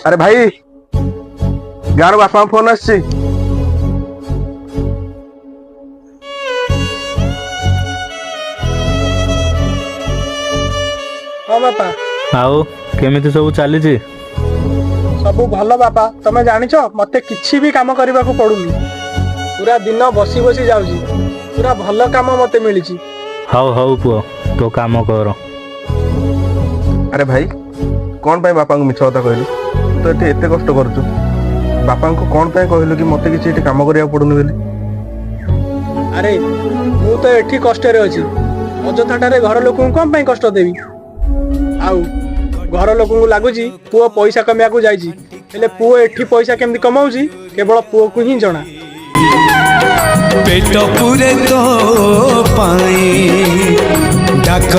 अरे भाई गाँव बापा फोन आसी। हाँ बापा। आउ केमिति सब चली सब भल बापा। तमे जानिछ मते किछि भी काम करबा को पडुनी। पूरा दिन बसी बसी जाउची। पूरा भल काम मते मिलिची। हाउ हाउ पुओ तो काम कर। अरे भाई कौन पाई बापा को मिछ कथा कहलु? तो एते एते कष्ट करछु। बापा को कौन पाई कहलु कि मते किछि एते काम करिया पडुनी बेली? अरे मु तो एठी कष्ट रे अछि। अजथाटारे घर लोक को कौन पाई कष्ट देबी? आउ घर लोक को लागुची पुओ पैसा कमिया को जाईची। हेले पुओ एठी पैसा केमती कमाउची केवल पुओ को ही जणा। पेट पूरे तो पाई डाक